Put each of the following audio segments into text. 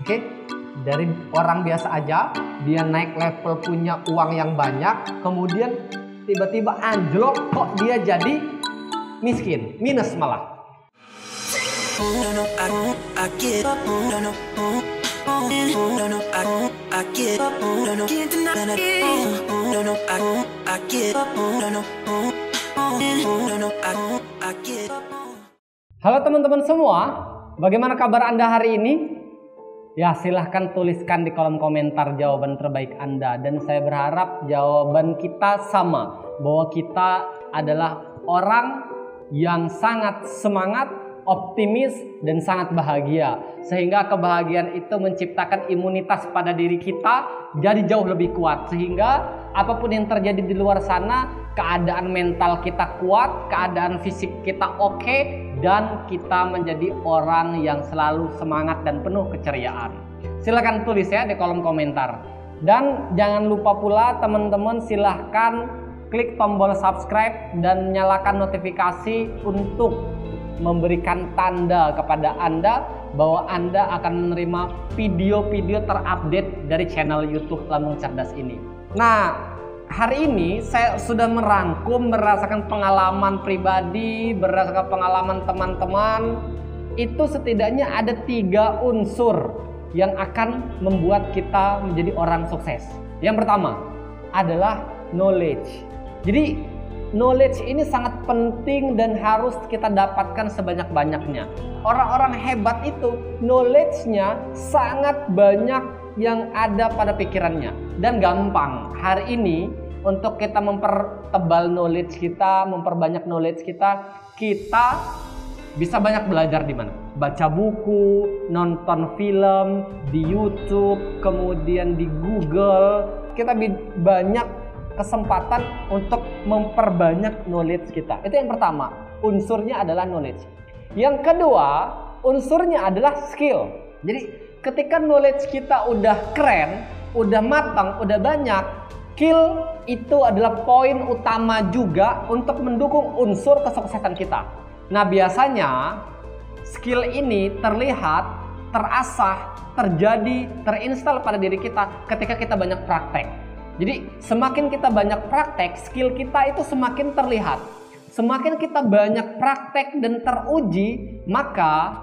Oke, dari orang biasa aja, dia naik level punya uang yang banyak, kemudian tiba-tiba anjlok, kok dia jadi miskin, minus malah. Halo teman-teman semua, bagaimana kabar Anda hari ini? Ya, silahkan tuliskan di kolom komentar jawaban terbaik Anda. Dan saya berharap jawaban kita sama, bahwa kita adalah orang yang sangat semangat, optimis, dan sangat bahagia. Sehingga kebahagiaan itu menciptakan imunitas pada diri kita jadi jauh lebih kuat. Sehingga apapun yang terjadi di luar sana, keadaan mental kita kuat, keadaan fisik kita oke, dan kita menjadi orang yang selalu semangat dan penuh keceriaan. Silahkan tulis ya di kolom komentar. Dan jangan lupa pula teman-teman, silahkan klik tombol subscribe dan nyalakan notifikasi untuk memberikan tanda kepada Anda bahwa Anda akan menerima video-video terupdate dari channel YouTube Lambung Cerdas ini. Nah, hari ini saya sudah merangkum berdasarkan pengalaman pribadi, berdasarkan pengalaman teman-teman. Itu setidaknya ada 3 unsur yang akan membuat kita menjadi orang sukses. Yang pertama adalah knowledge. Jadi knowledge ini sangat penting dan harus kita dapatkan sebanyak-banyaknya. Orang-orang hebat itu knowledge-nya sangat banyak yang ada pada pikirannya dan gampang. Hari ini untuk kita mempertebal knowledge kita, memperbanyak knowledge kita bisa banyak belajar di mana? Baca buku, nonton film, di YouTube, kemudian di Google. Kita banyak kesempatan untuk memperbanyak knowledge kita. Itu yang pertama, unsurnya adalah knowledge. Yang kedua, unsurnya adalah skill. Jadi ketika knowledge kita udah keren, udah matang, udah banyak, skill itu adalah poin utama juga untuk mendukung unsur kesuksesan kita. Nah, biasanya skill ini terlihat, terasah, terjadi, terinstal pada diri kita ketika kita banyak praktek. Jadi semakin kita banyak praktek, skill kita itu semakin terlihat. Semakin kita banyak praktek dan teruji, maka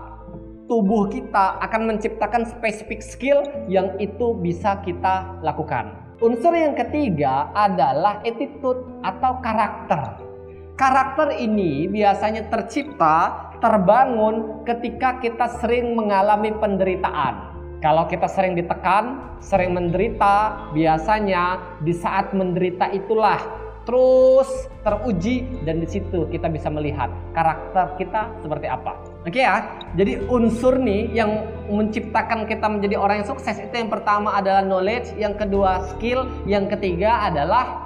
tubuh kita akan menciptakan spesifik skill yang itu bisa kita lakukan. Unsur yang ketiga adalah attitude atau karakter. Karakter ini biasanya tercipta, terbangun ketika kita sering mengalami penderitaan. Kalau kita sering ditekan, sering menderita, biasanya di saat menderita itulah terus teruji dan di situ kita bisa melihat karakter kita seperti apa. Oke ya, jadi unsur nih yang menciptakan kita menjadi orang yang sukses itu yang pertama adalah knowledge, yang kedua skill, yang ketiga adalah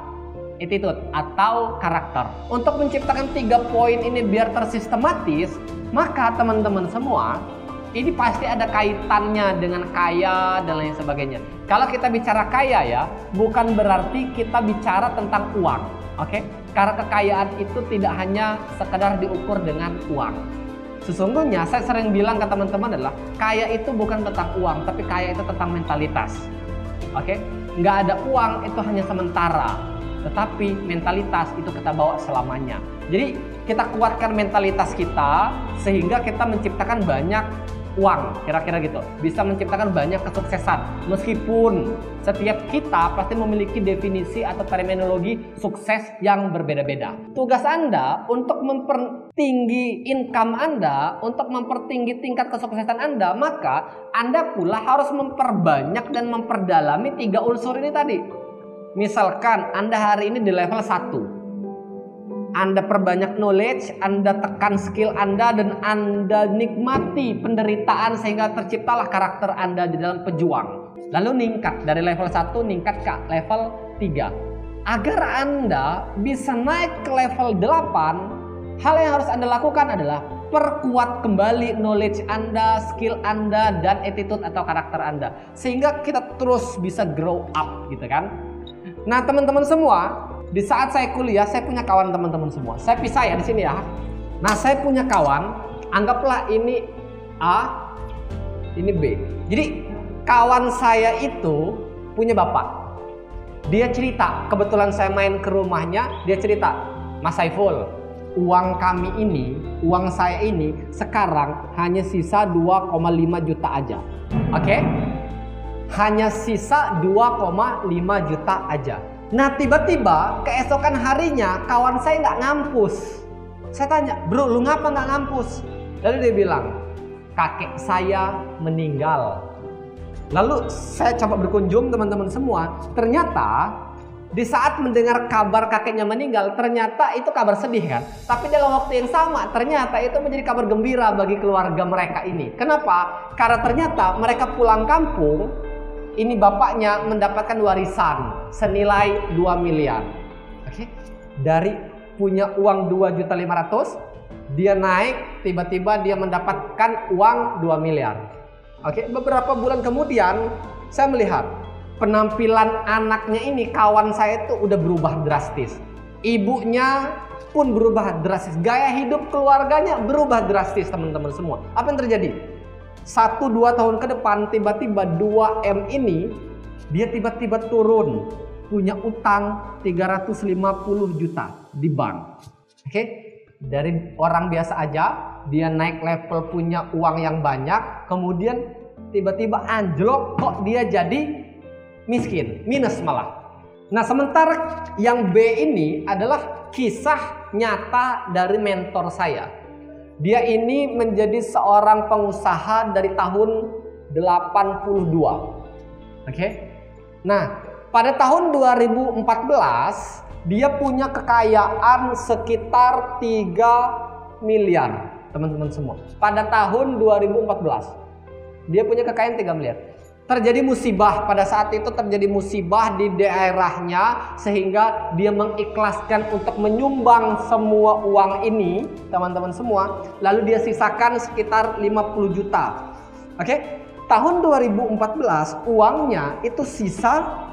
attitude atau karakter. Untuk menciptakan 3 poin ini biar tersistematis, maka teman-teman semua, ini pasti ada kaitannya dengan kaya dan lain sebagainya. Kalau kita bicara kaya ya, bukan berarti kita bicara tentang uang. Oke? Karena kekayaan itu tidak hanya sekedar diukur dengan uang. Sesungguhnya saya sering bilang ke teman-teman adalah kaya itu bukan tentang uang, tapi kaya itu tentang mentalitas. Oke? Nggak ada uang itu hanya sementara, tetapi mentalitas itu kita bawa selamanya. Jadi kita kuatkan mentalitas kita sehingga kita menciptakan banyak uang, kira-kira gitu. Bisa menciptakan banyak kesuksesan. Meskipun setiap kita pasti memiliki definisi atau terminologi sukses yang berbeda-beda. Tugas Anda untuk mempertinggi income Anda, untuk mempertinggi tingkat kesuksesan Anda, maka Anda pula harus memperbanyak dan memperdalami 3 unsur ini tadi. Misalkan Anda hari ini di level 1. Anda perbanyak knowledge, Anda tekan skill Anda, dan Anda nikmati penderitaan sehingga terciptalah karakter Anda di dalam pejuang. Lalu ningkat dari level 1 ningkat ke level 3. Agar Anda bisa naik ke level 8, hal yang harus Anda lakukan adalah perkuat kembali knowledge Anda, skill Anda, dan attitude atau karakter Anda. Sehingga kita terus bisa grow up gitu kan. Nah teman-teman semua, di saat saya kuliah, saya punya kawan teman-teman semua. Saya pisah ya di sini ya. Nah, saya punya kawan, anggaplah ini A, ini B. Jadi kawan saya itu punya bapak. Dia cerita, kebetulan saya main ke rumahnya, dia cerita, Mas Saiful, uang kami ini, uang saya ini sekarang hanya sisa 2,5 juta aja. Oke? Hanya sisa 2,5 juta aja. Nah, tiba-tiba keesokan harinya kawan saya nggak ngampus. Saya tanya, bro, lu ngapa nggak ngampus? Lalu dia bilang, kakek saya meninggal. Lalu saya coba berkunjung teman-teman semua. Ternyata di saat mendengar kabar kakeknya meninggal, ternyata itu kabar sedih kan. Tapi dalam waktu yang sama, ternyata itu menjadi kabar gembira bagi keluarga mereka ini. Kenapa? Karena ternyata mereka pulang kampung, ini bapaknya mendapatkan warisan senilai 2 miliar. Oke? Dari punya uang 2.500.000, dia naik, tiba-tiba dia mendapatkan uang 2 miliar. Oke, beberapa bulan kemudian saya melihat penampilan anaknya ini, kawan saya itu udah berubah drastis. Ibunya pun berubah drastis. Gaya hidup keluarganya berubah drastis, teman-teman semua. Apa yang terjadi? 1-2 tahun ke depan tiba-tiba 2M ini dia tiba-tiba turun, punya utang 350 juta di bank. Oke? Dari orang biasa aja, dia naik level punya uang yang banyak, kemudian tiba-tiba anjlok, kok dia jadi miskin, minus malah. Nah, sementara yang B ini adalah kisah nyata dari mentor saya. Dia ini menjadi seorang pengusaha dari tahun 82. Oke? Nah, pada tahun 2014 dia punya kekayaan sekitar 3 miliar, teman-teman semua. Pada tahun 2014 dia punya kekayaan 3 miliar. Terjadi musibah, pada saat itu terjadi musibah di daerahnya sehingga dia mengikhlaskan untuk menyumbang semua uang ini, teman-teman semua. Lalu dia sisakan sekitar 50 juta. Oke? Tahun 2014 uangnya itu sisa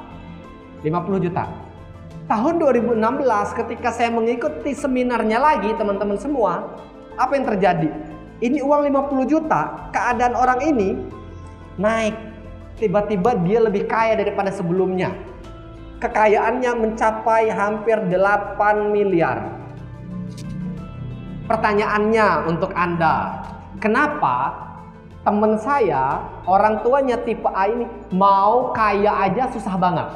50 juta. Tahun 2016 ketika saya mengikuti seminarnya lagi, teman-teman semua, apa yang terjadi? Ini uang 50 juta, keadaan orang ini naik. Tiba-tiba dia lebih kaya daripada sebelumnya. Kekayaannya mencapai hampir 8 miliar. Pertanyaannya untuk Anda, kenapa teman saya, orang tuanya tipe A ini mau kaya aja susah banget?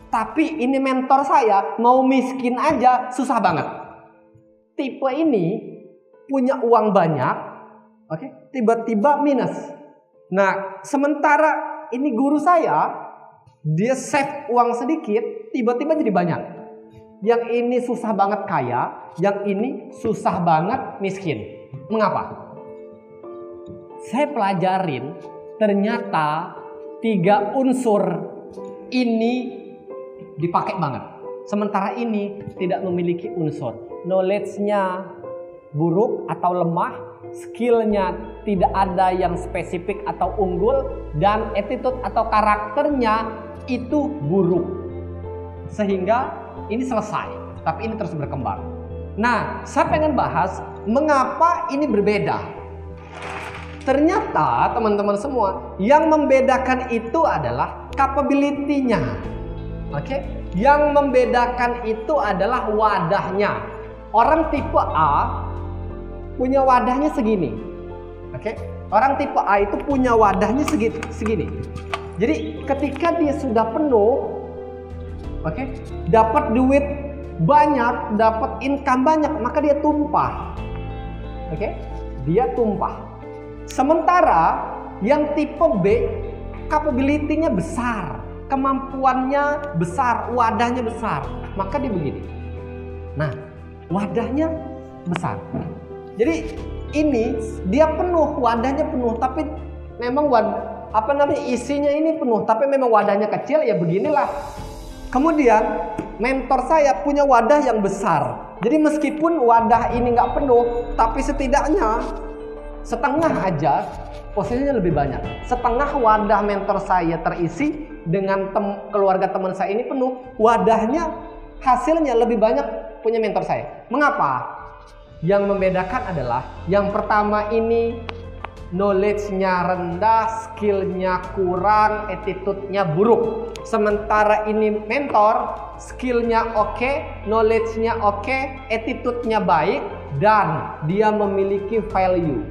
Tapi ini mentor saya mau miskin aja susah banget. Tipe ini punya uang banyak, oke, tiba-tiba minus. Nah, sementara ini guru saya, dia save uang sedikit, tiba-tiba jadi banyak. Yang ini susah banget kaya, yang ini susah banget miskin. Mengapa? Saya pelajarin, ternyata 3 unsur ini dipakai banget. Sementara ini tidak memiliki unsur. Knowledge-nya buruk atau lemah, skill-nya tidak ada yang spesifik atau unggul, dan attitude atau karakternya itu buruk. Sehingga ini selesai, tapi ini terus berkembang. Nah, saya pengen bahas mengapa ini berbeda. Ternyata teman-teman semua, yang membedakan itu adalah capability-nya. Oke, yang membedakan itu adalah wadahnya. Orang tipe A punya wadahnya segini. Oke, orang tipe A itu punya wadahnya segini. Jadi ketika dia sudah penuh, oke, dapat duit banyak, dapat income banyak, maka dia tumpah. Oke, dia tumpah. Sementara yang tipe B, capability-nya besar, kemampuannya besar, wadahnya besar, maka dia begini. Nah, wadahnya besar. Jadi ini dia penuh, wadahnya penuh, tapi memang isinya ini penuh, tapi memang wadahnya kecil, ya beginilah. Kemudian mentor saya punya wadah yang besar. Jadi meskipun wadah ini nggak penuh, tapi setidaknya setengah aja posisinya lebih banyak. Setengah wadah mentor saya terisi dengan keluarga teman saya ini penuh. Wadahnya hasilnya lebih banyak punya mentor saya. Mengapa? Yang membedakan adalah yang pertama ini knowledge-nya rendah, skill-nya kurang, attitude-nya buruk. Sementara ini mentor, skill-nya oke, knowledge-nya oke, attitude-nya baik, dan dia memiliki value,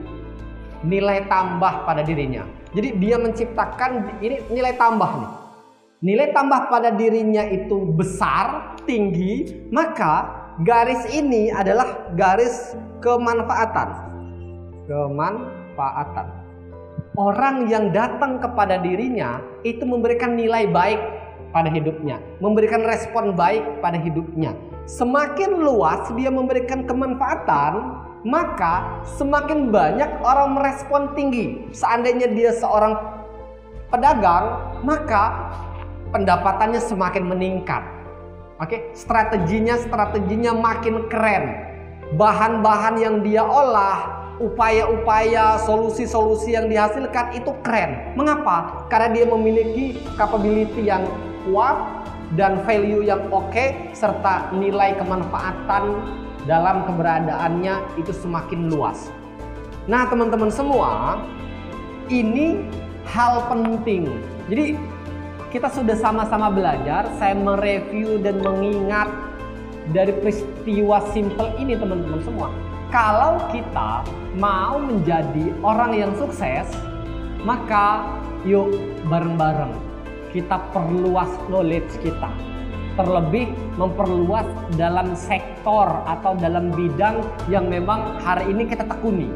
nilai tambah pada dirinya. Jadi dia menciptakan ini nilai tambah nih. Nilai tambah pada dirinya itu besar, tinggi, maka garis ini adalah garis kemanfaatan. Orang yang datang kepada dirinya itu memberikan nilai baik pada hidupnya, memberikan respon baik pada hidupnya. Semakin luas dia memberikan kemanfaatan, maka semakin banyak orang merespon tinggi. Seandainya dia seorang pedagang, maka pendapatannya semakin meningkat. Oke, strateginya makin keren. Bahan-bahan yang dia olah, upaya-upaya, solusi-solusi yang dihasilkan itu keren. Mengapa? Karena dia memiliki capability yang kuat dan value yang oke, serta nilai kemanfaatan dalam keberadaannya itu semakin luas. Nah, teman-teman semua, ini hal penting. Jadi kita sudah sama-sama belajar, saya mereview dan mengingat dari peristiwa simple ini, teman-teman semua. Kalau kita mau menjadi orang yang sukses, maka yuk bareng-bareng kita perluas knowledge kita. Terlebih memperluas dalam sektor atau dalam bidang yang memang hari ini kita tekuni.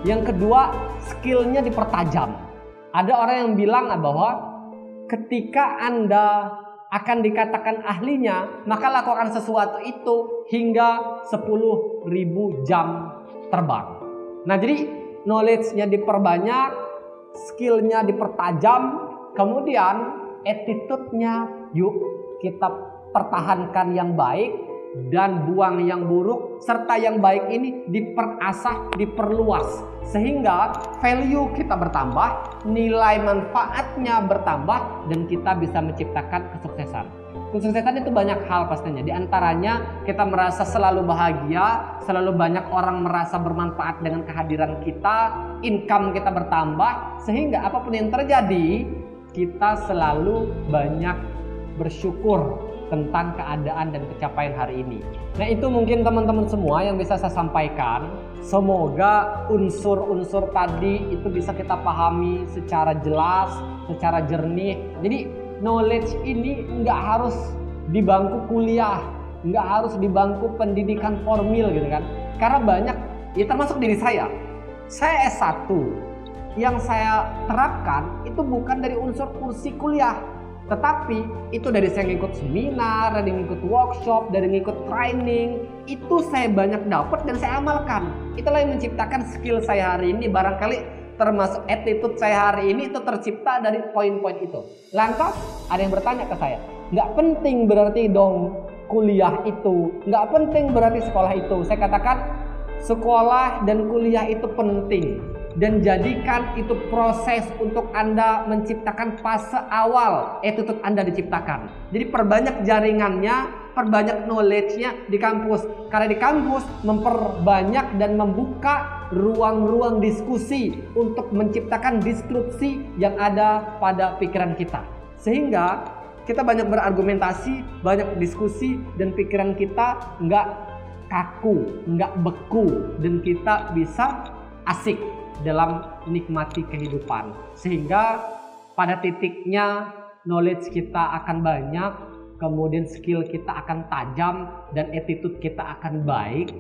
Yang kedua, skillnya dipertajam. Ada orang yang bilang bahwa ketika Anda akan dikatakan ahlinya, maka lakukan sesuatu itu hingga 10.000 jam terbang. Nah, jadi knowledge-nya diperbanyak, skill-nya dipertajam, kemudian attitude-nya yuk kita pertahankan yang baik dan buang yang buruk, serta yang baik ini diperasah, diperluas, sehingga value kita bertambah, nilai manfaatnya bertambah, dan kita bisa menciptakan kesuksesan. Kesuksesan itu banyak hal pastinya. Di antaranya kita merasa selalu bahagia, selalu banyak orang merasa bermanfaat dengan kehadiran kita, income kita bertambah, sehingga apapun yang terjadi kita selalu banyak bersyukur tentang keadaan dan pencapaian hari ini. Nah, itu mungkin teman-teman semua yang bisa saya sampaikan. Semoga unsur-unsur tadi itu bisa kita pahami secara jelas, secara jernih. Jadi knowledge ini nggak harus di bangku kuliah, nggak harus di bangku pendidikan formal gitu kan. Karena banyak, ya termasuk diri saya S1 yang saya terapkan itu bukan dari unsur kursi kuliah, tetapi itu dari saya ngikut seminar, dari ngikut workshop, dari ngikut training. Itu saya banyak dapat dan saya amalkan. Itulah yang menciptakan skill saya hari ini. Barangkali termasuk attitude saya hari ini itu tercipta dari poin-poin itu. Lantas ada yang bertanya ke saya, nggak penting berarti dong kuliah itu, nggak penting berarti sekolah itu. Saya katakan sekolah dan kuliah itu penting. Dan jadikan itu proses untuk Anda menciptakan fase awal attitude Anda diciptakan. Jadi perbanyak jaringannya, perbanyak knowledge-nya di kampus. Karena di kampus memperbanyak dan membuka ruang-ruang diskusi untuk menciptakan disrupsi yang ada pada pikiran kita. Sehingga kita banyak berargumentasi, banyak diskusi, dan pikiran kita nggak kaku, nggak beku, dan kita bisa asik dalam menikmati kehidupan. Sehingga pada titiknya knowledge kita akan banyak, kemudian skill kita akan tajam, dan attitude kita akan baik,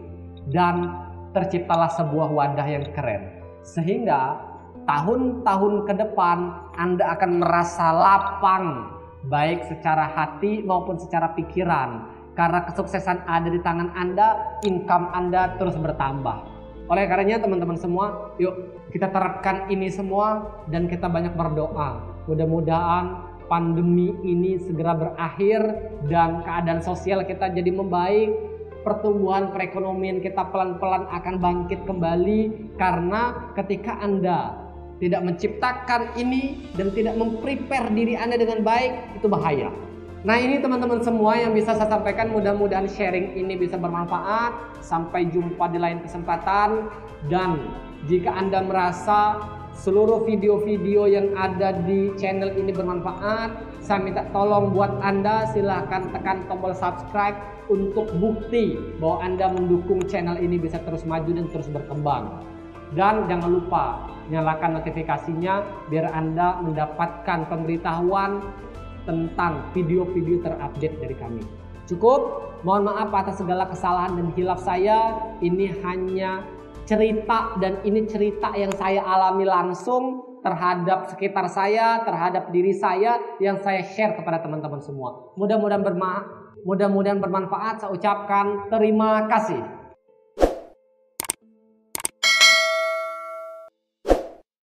dan terciptalah sebuah wadah yang keren. Sehingga tahun-tahun ke depan Anda akan merasa lapang, baik secara hati maupun secara pikiran, karena kesuksesan ada di tangan Anda, income Anda terus bertambah. Oleh karenanya teman-teman semua, yuk kita terapkan ini semua dan kita banyak berdoa. Mudah-mudahan pandemi ini segera berakhir dan keadaan sosial kita jadi membaik. Pertumbuhan perekonomian kita pelan-pelan akan bangkit kembali. Karena ketika Anda tidak menciptakan ini dan tidak memprepare diri Anda dengan baik, itu bahaya. Nah, ini teman-teman semua yang bisa saya sampaikan. Mudah-mudahan sharing ini bisa bermanfaat. Sampai jumpa di lain kesempatan. Dan Jika Anda merasa seluruh video-video yang ada di channel ini bermanfaat, saya minta tolong buat Anda silahkan tekan tombol subscribe untuk bukti bahwa Anda mendukung channel ini bisa terus maju dan terus berkembang. Dan jangan lupa nyalakan notifikasinya biar Anda mendapatkan pemberitahuan tentang video-video terupdate dari kami. Cukup, mohon maaf atas segala kesalahan dan hilaf saya. Ini hanya cerita dan ini cerita yang saya alami langsung terhadap sekitar saya, terhadap diri saya yang saya share kepada teman-teman semua. Mudah-mudahan bermanfaat. Saya ucapkan terima kasih.